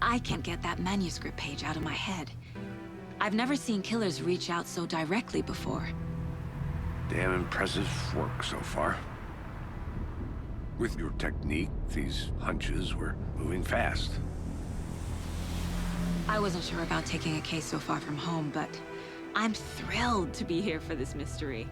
I can't get that manuscript page out of my head. I've never seen killers reach out so directly before. Damn impressive work so far. With your technique, these hunches were moving fast. I wasn't sure about taking a case so far from home, but I'm thrilled to be here for this mystery.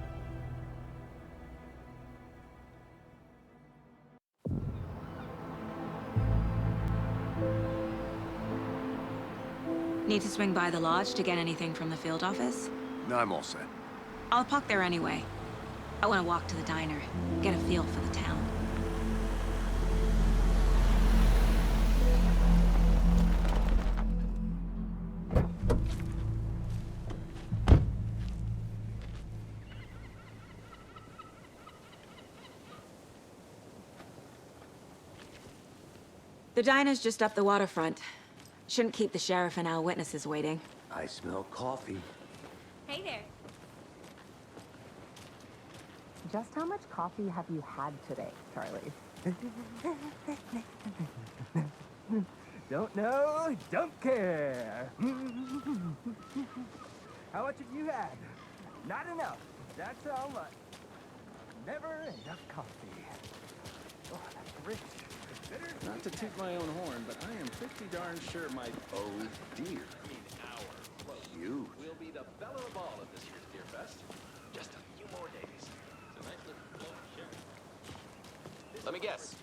Need to swing by the lodge to get anything from the field office? No, I'm all set. I'll park there anyway. I want to walk to the diner, get a feel for the town. The diner's just up the waterfront. Shouldn't keep the sheriff and our witnesses waiting. I smell coffee. Hey there. Just how much coffee have you had today, Charlie? Don't know, don't care. How much have you had? Not enough. That's how much. Never enough coffee. Oh, that's rich. Bitter. Not to toot my own horn, but I am pretty darn sure my... Oh, dear. You. We'll be the belle of the ball at this year's Deer Fest. Just a few more days. Let me guess.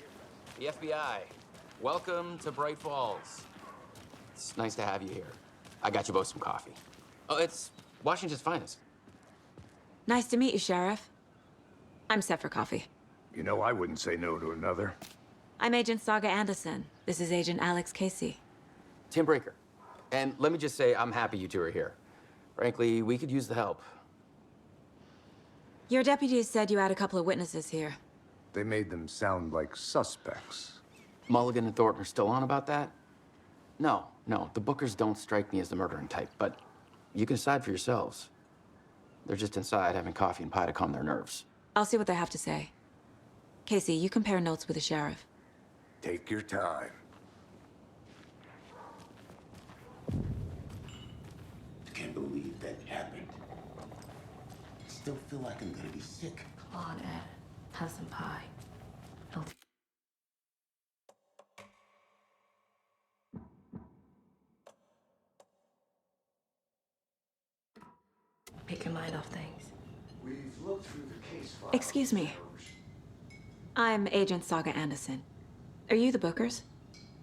The FBI. Welcome to Bright Falls. It's nice to have you here. I got you both some coffee. Oh, it's Washington's finest. Nice to meet you, Sheriff. I'm set for coffee. You know, I wouldn't say no to another. I'm Agent Saga Anderson. This is Agent Alex Casey. Tim Breaker. And let me just say, I'm happy you two are here. Frankly, we could use the help. Your deputies said you had a couple of witnesses here. They made them sound like suspects. Mulligan and Thornton are still on about that? No, the Bookers don't strike me as the murdering type, but you can decide for yourselves. They're just inside having coffee and pie to calm their nerves. I'll see what they have to say. Casey, you compare notes with the sheriff. Take your time. I can't believe that happened. I still feel like I'm gonna be sick. Come on, Ed. Have some pie. Take your mind off things. We've looked through the case file. Excuse me. I'm Agent Saga Anderson. Are you the Bookers?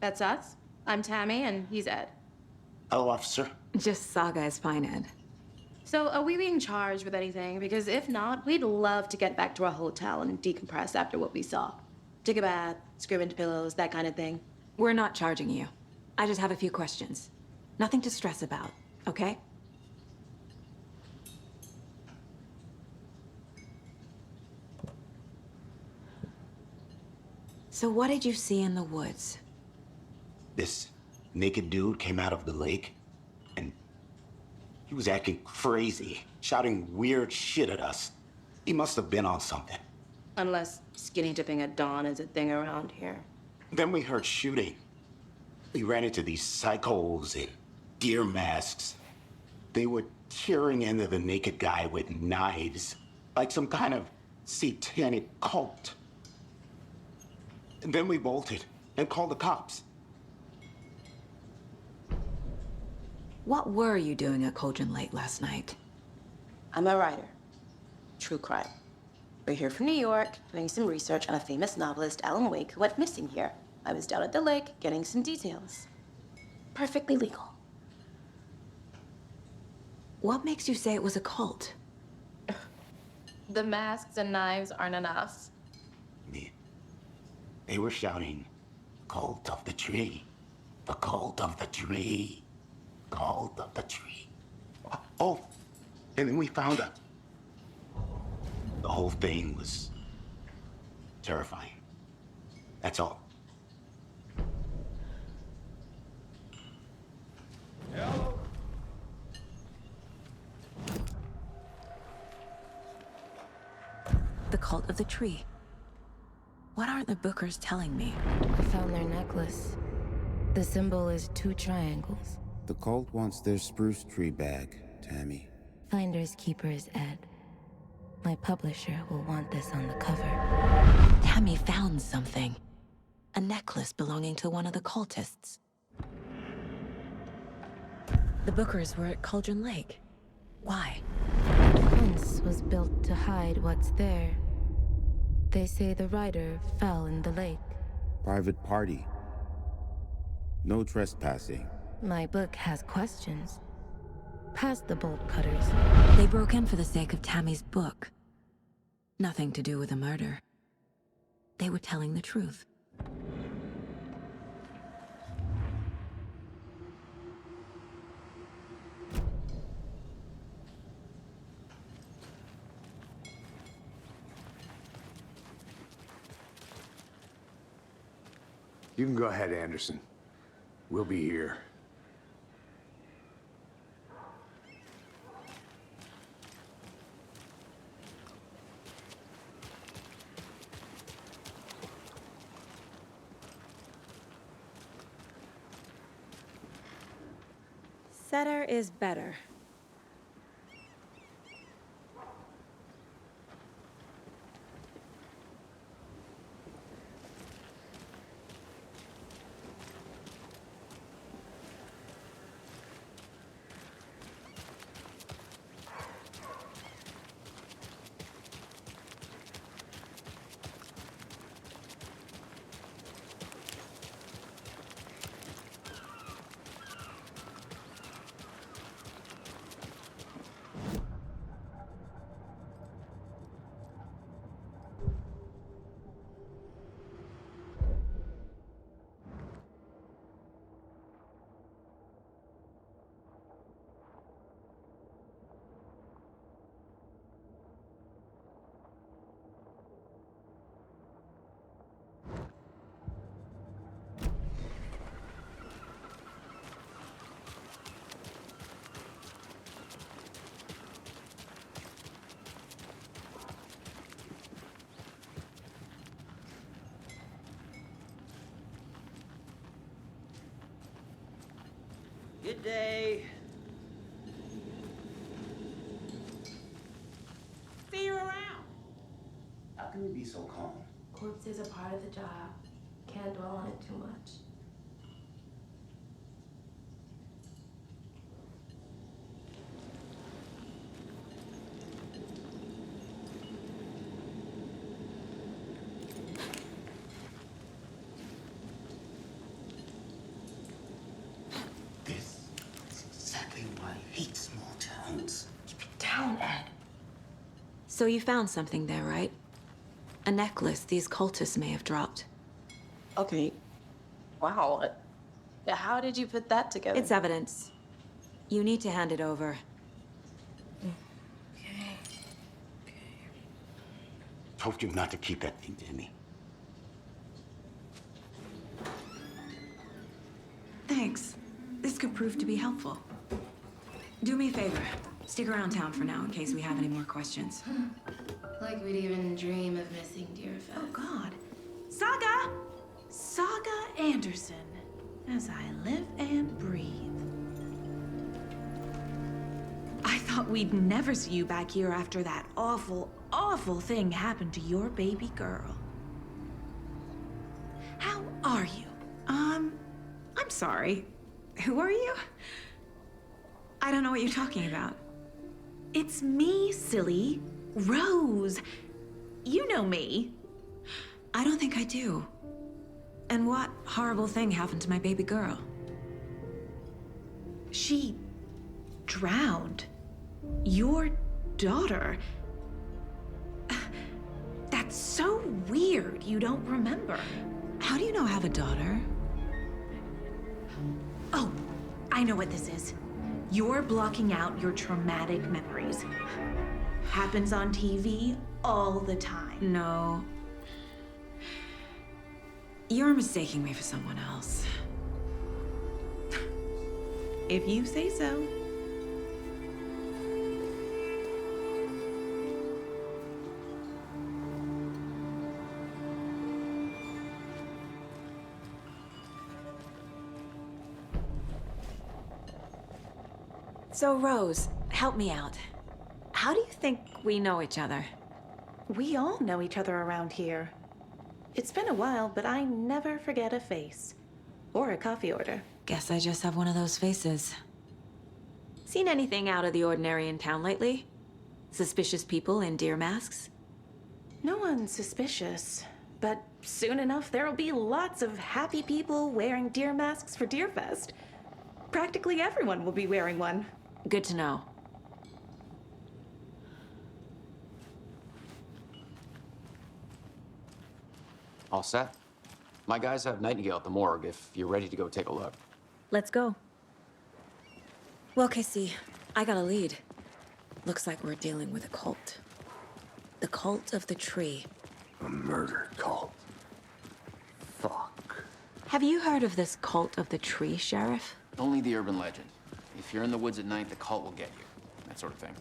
That's us. I'm Tammy, and he's Ed. Hello, officer. Just Saga is fine, Ed. So, are we being charged with anything? Because if not, we'd love to get back to our hotel and decompress after what we saw. Take a bath, scream into pillows, that kind of thing. We're not charging you. I just have a few questions. Nothing to stress about, okay? So what did you see in the woods? This naked dude came out of the lake, and he was acting crazy, shouting weird shit at us. He must have been on something. Unless skinny dipping at dawn is a thing around here. Then we heard shooting. We ran into these psychos in deer masks. They were tearing into the naked guy with knives, like some kind of satanic cult. And then we bolted and called the cops. What were you doing at Cauldron Lake last night? I'm a writer. True crime. We're here from New York, doing some research on a famous novelist, Alan Wake, who went missing here. I was down at the lake, getting some details. Perfectly legal. What makes you say it was a cult? The masks and knives aren't enough. They were shouting, "Cult of the tree, the cult of the tree, cult of the tree." Oh, and then we found out. The whole thing was terrifying. That's all. The cult of the tree. What are the Bookers telling me? I found their necklace. The symbol is 2 triangles. The cult wants their spruce tree back, Tammy. Finders keepers, Ed. My publisher will want this on the cover. Tammy found something. A necklace belonging to one of the cultists. The Bookers were at Cauldron Lake. Why? The fence was built to hide what's there. They say the rider fell in the lake. Private party. No trespassing. My book has questions. Past the bolt cutters. They broke in for the sake of Tammy's book. Nothing to do with a murder. They were telling the truth. You can go ahead, Anderson. We'll be here. Setter is better. Good day. See you around. How can you be so calm? Corpses are part of the job. Can't dwell on it too much. This is exactly why I hate small towns. Keep it down, Ed. So you found something there, right? A necklace these cultists may have dropped. Okay. Wow. How did you put that together? It's evidence. You need to hand it over. Told you not to keep that thing to me. Thanks. This could prove to be helpful. Do me a favor. Stick around town for now in case we have any more questions. Like we'd even dream of missing Deerfest. Oh, God. Saga! Saga Anderson. As I live and breathe. I thought we'd never see you back here after that awful, awful thing happened to your baby girl. How are you? I'm sorry. Who are you? I don't know what you're talking about. It's me, silly. Rose. You know me. I don't think I do. And what horrible thing happened to my baby girl? She drowned. Your daughter. That's so weird you don't remember. How do you know I have a daughter? Oh, I know what this is. You're blocking out your traumatic memories. Happens on TV all the time. No. You're mistaking me for someone else. If you say so. So, Rose, help me out. How do you think we know each other? We all know each other around here. It's been a while, but I never forget a face. Or a coffee order. Guess I just have one of those faces. Seen anything out of the ordinary in town lately? Suspicious people in deer masks? No one's suspicious. But soon enough, there'll be lots of happy people wearing deer masks for Deerfest. Practically everyone will be wearing one. Good to know. All set? My guys have Nightingale at the morgue if you're ready to go take a look. Let's go. Well, Casey, I got a lead. Looks like we're dealing with a cult. The cult of the tree. A murder cult. Fuck. Have you heard of this cult of the tree, Sheriff? Only the urban legend. If you're in the woods at night, the cult will get you. That sort of thing.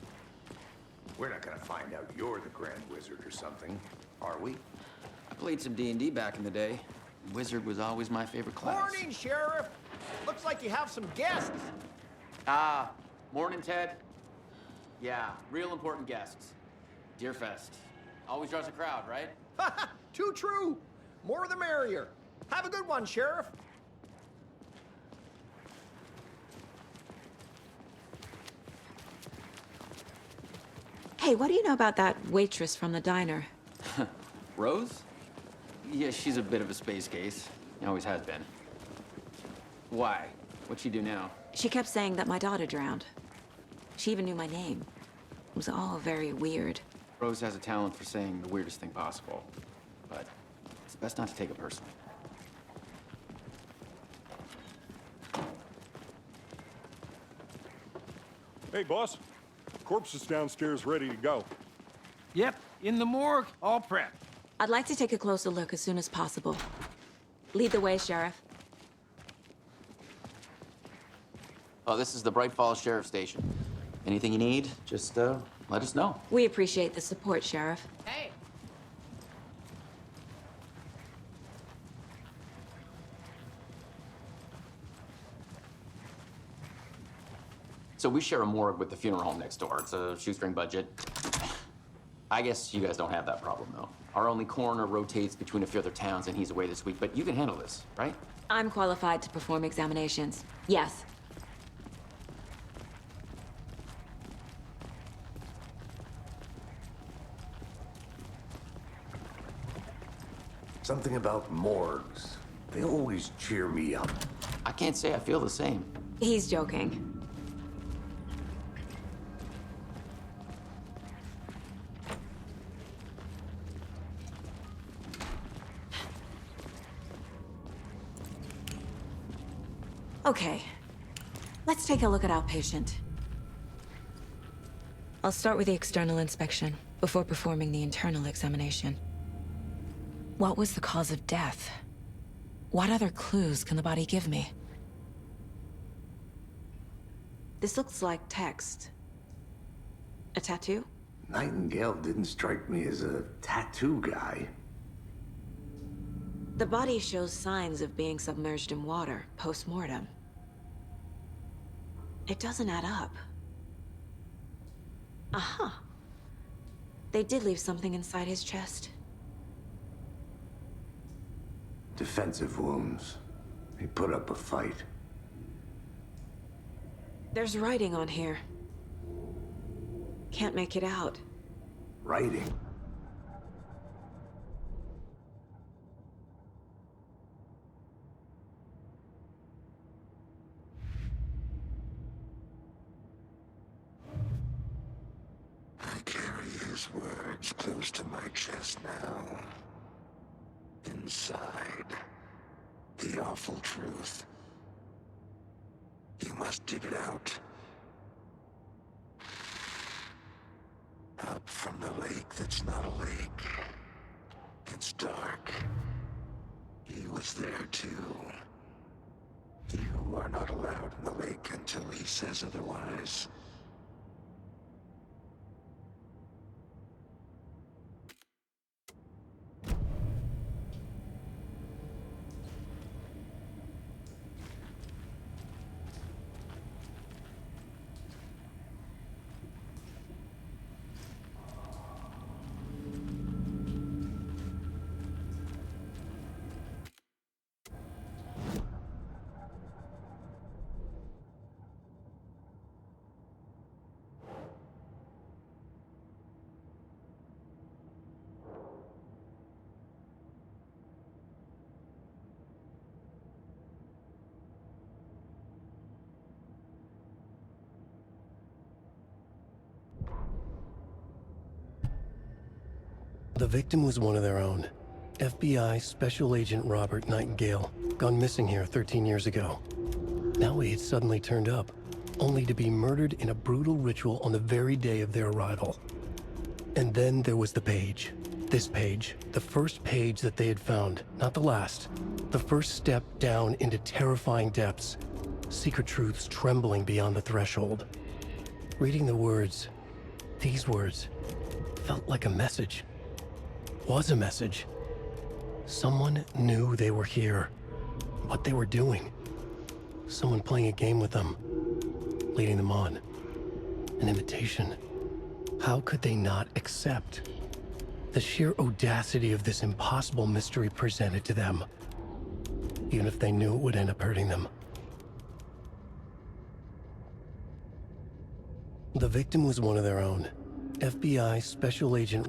We're not gonna find out you're the Grand Wizard or something, are we? I played some D&D back in the day. Wizard was always my favorite class. Morning, Sheriff. Looks like you have some guests. Ah, morning, Ted. Yeah, real important guests. Deerfest. Always draws a crowd, right? Too true. More the merrier. Have a good one, Sheriff. Hey, what do you know about that waitress from the diner? Rose? Yeah, she's a bit of a space case. Always has been. Why? What'd she do now? She kept saying that my daughter drowned. She even knew my name. It was all very weird. Rose has a talent for saying the weirdest thing possible. But it's best not to take it personally. Hey, boss. Corpse is downstairs ready to go. Yep, in the morgue, all prepped. I'd like to take a closer look as soon as possible. Lead the way, Sheriff. Oh, this is the Bright Falls Sheriff Station. Anything you need, just let us know. We appreciate the support, Sheriff. Hey. So we share a morgue with the funeral home next door. It's a shoestring budget. I guess you guys don't have that problem, though. Our only coroner rotates between a few other towns, and he's away this week, but you can handle this, right? I'm qualified to perform examinations. Yes. Something about morgues. They always cheer me up. I can't say I feel the same. He's joking. Okay, let's take a look at our patient. I'll start with the external inspection before performing the internal examination. What was the cause of death? What other clues can the body give me? This looks like text. A tattoo? Nightingale didn't strike me as a tattoo guy. The body shows signs of being submerged in water post-mortem. It doesn't add up. Aha. They did leave something inside his chest. Defensive wounds. He put up a fight. There's writing on here. Can't make it out. Writing? I carry his words close to my chest now. Inside, the awful truth. You must dig it out. Up from the lake that's not a lake. It's dark. He was there too. You are not allowed in the lake until he says otherwise. The victim was one of their own. FBI Special Agent Robert Nightingale, gone missing here 13 years ago. Now he had suddenly turned up, only to be murdered in a brutal ritual on the very day of their arrival. And then there was the page. This page, the first page that they had found, not the last. The first step down into terrifying depths, secret truths trembling beyond the threshold. Reading the words, these words, felt like a message. Was a message. Someone knew they were here, what they were doing. Someone playing a game with them, leading them on. An invitation. How could they not accept? The sheer audacity of this impossible mystery presented to them, even if they knew it would end up hurting them. The victim was one of their own. FBI Special Agent...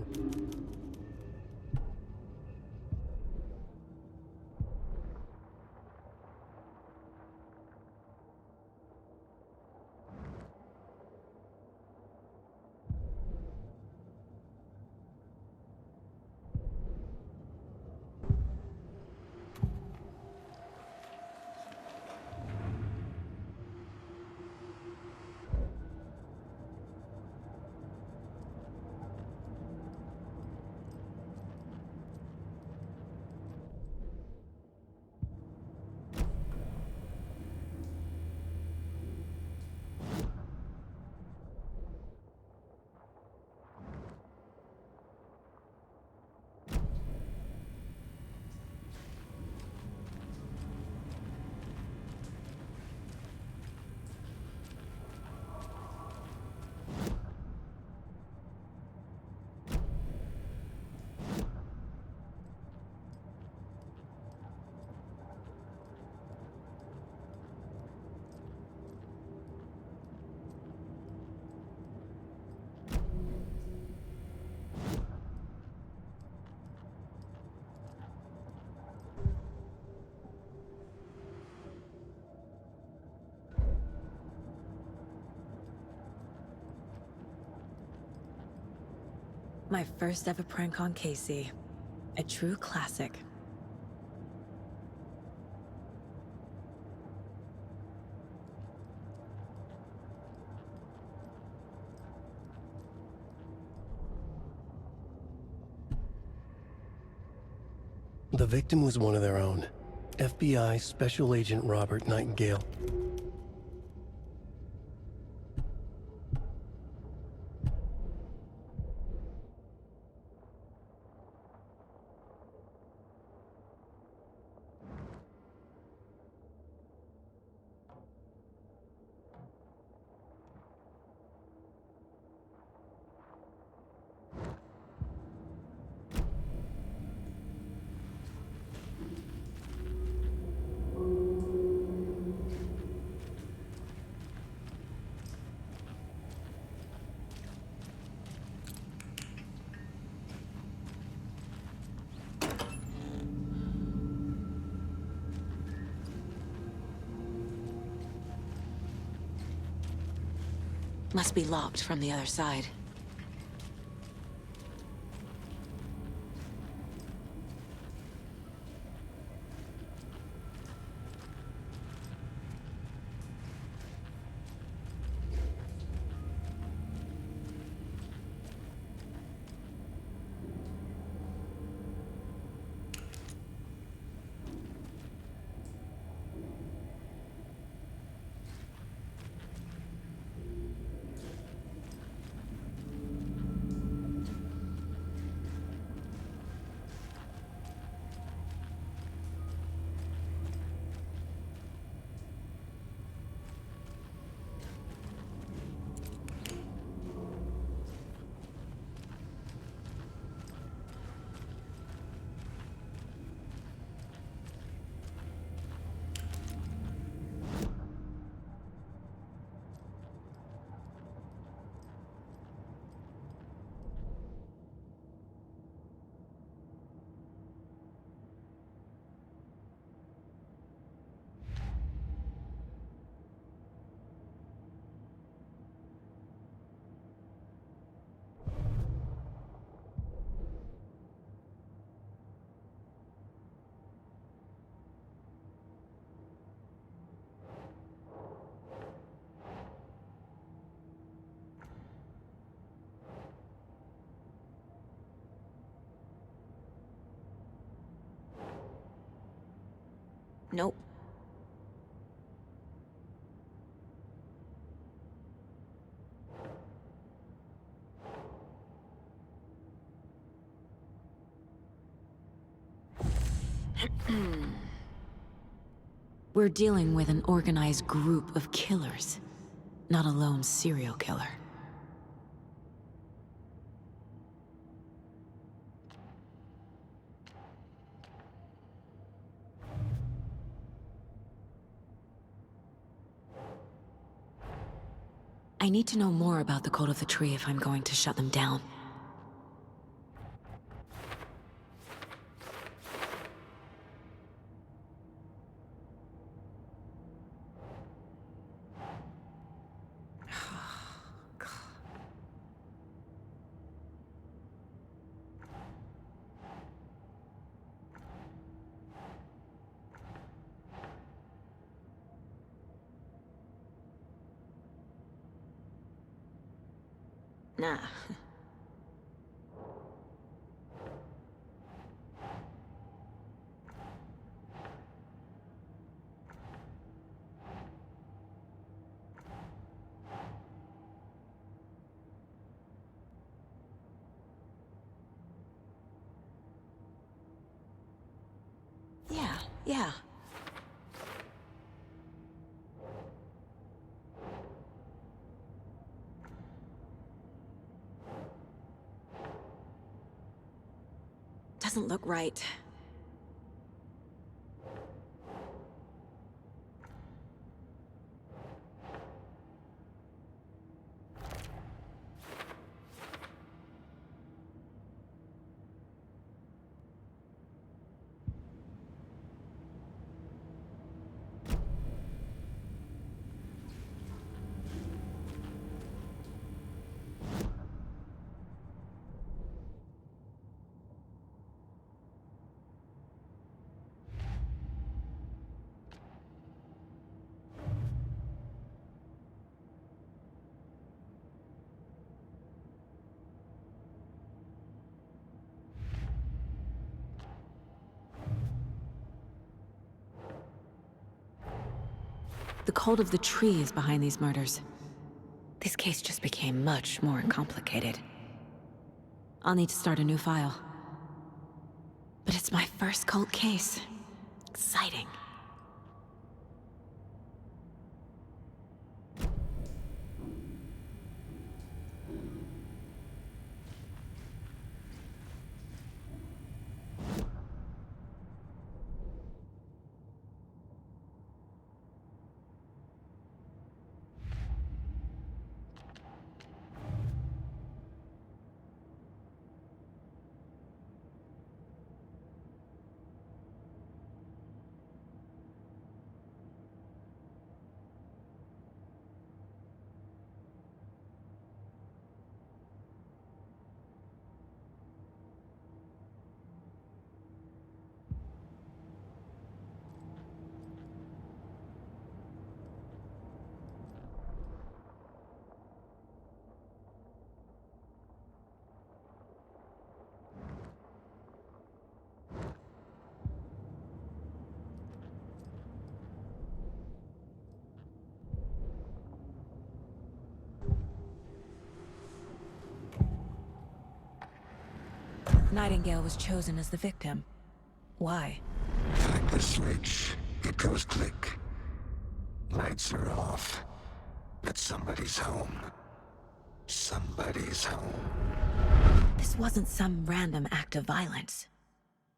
My first ever prank on Casey. A true classic. The victim was one of their own. FBI Special Agent Robert Nightingale. Must be locked from the other side. Nope. We're dealing with an organized group of killers, not a lone serial killer. I need to know more about the Code of the Tree if I'm going to shut them down. Nah. Yeah. Doesn't look right. The Cult of the Tree is behind these murders. This case just became much more complicated. I'll need to start a new file. But it's my first cult case. Exciting. Nightingale was chosen as the victim. Why? Flick the switch, it goes click. Lights are off. But somebody's home. Somebody's home. This wasn't some random act of violence.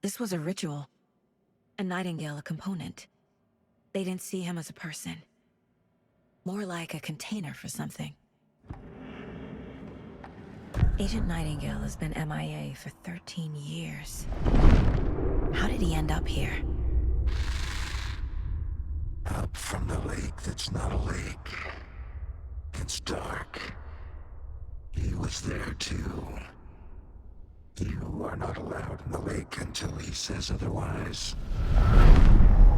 This was a ritual. And Nightingale a component. They didn't see him as a person. More like a container for something. Agent Nightingale has been MIA for 13 years. How did he end up here? Up from the lake that's not a lake. It's dark. He was there too. You are not allowed in the lake until he says otherwise.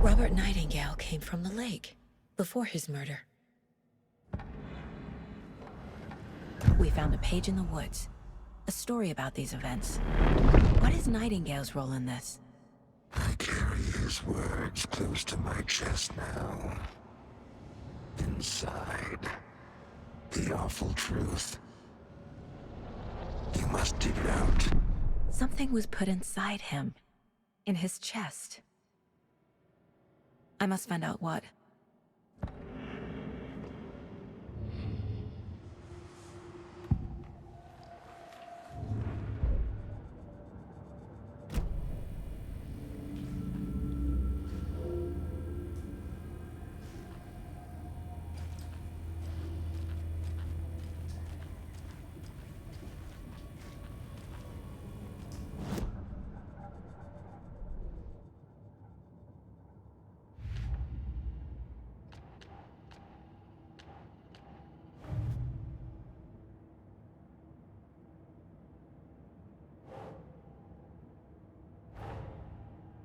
Robert Nightingale came from the lake, before his murder. We found a page in the woods. A story about these events. What is Nightingale's role in this? I carry his those words close to my chest now. Inside, the awful truth. You must dig it out. Something was put inside him. In his chest. I must find out what.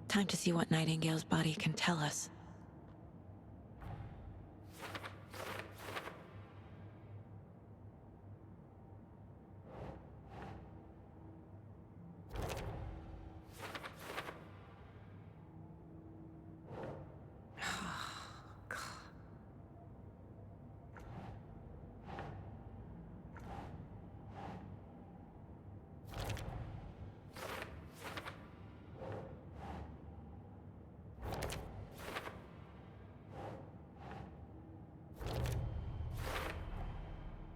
Time to see what Nightingale's body can tell us.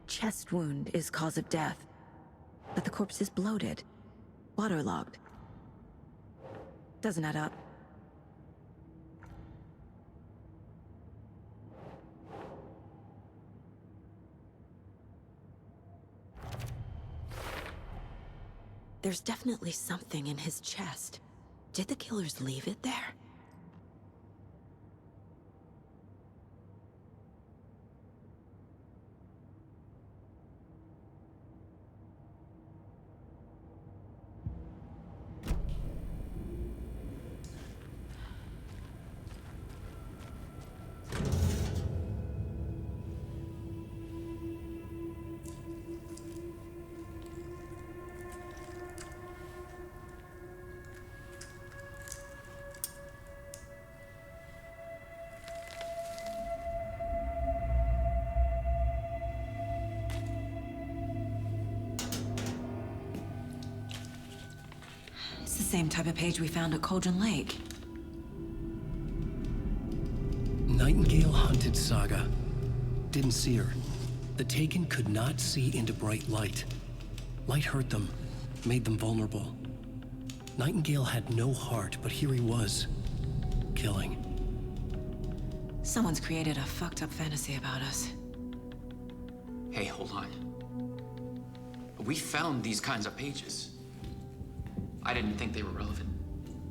Chest wound is cause of death, but the corpse is bloated, waterlogged. Doesn't add up. There's definitely something in his chest. Did the killers leave it there? It's the same type of page we found at Cauldron Lake. Nightingale hunted Saga. Didn't see her. The Taken could not see into bright light. Light hurt them, made them vulnerable. Nightingale had no heart, but here he was, killing. Someone's created a fucked up fantasy about us. Hey, hold on. We found these kinds of pages. I didn't think they were relevant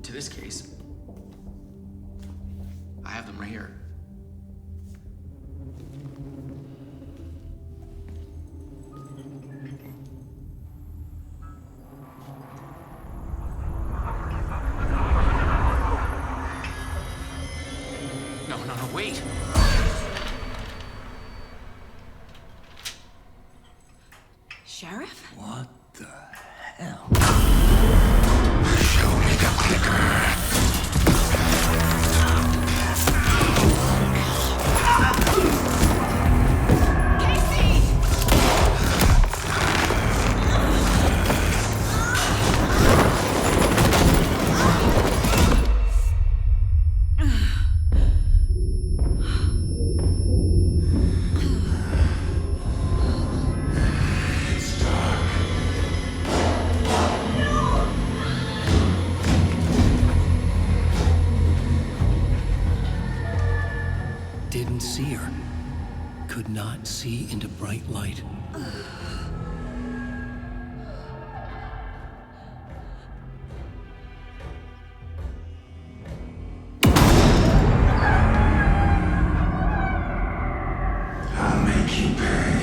to this case. I have them right here. No, wait! Sheriff? What the hell? Show me the clicker. Didn't see her. Could not see into bright light. I'll make you pay.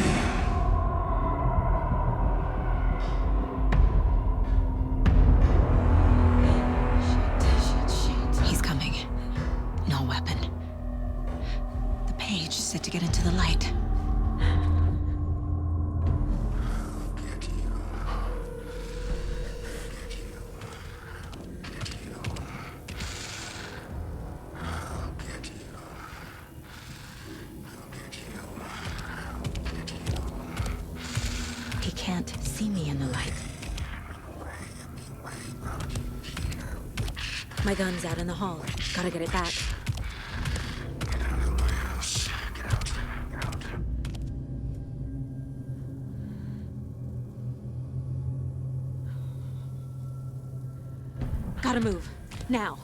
He's coming. No weapon. The page set to get into the light. see me in the light. My gun's out in the hall. Gotta get it back. Gotta move. Now.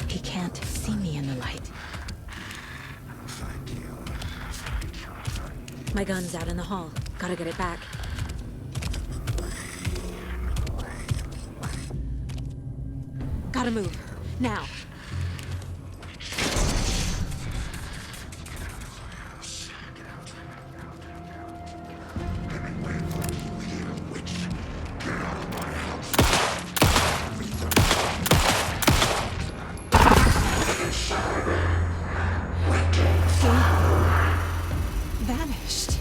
He can't see me in the light. My gun's out in the hall. Gotta get it back. Gotta move. Now. Vanished.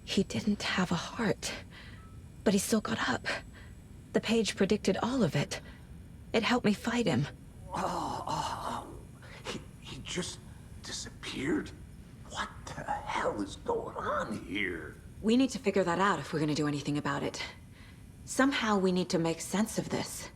He didn't have a heart, but he still got up. The page predicted all of it. It helped me fight him. He just disappeared? What the hell is going on here? We need to figure that out if we're gonna do anything about it. Somehow we need to make sense of this.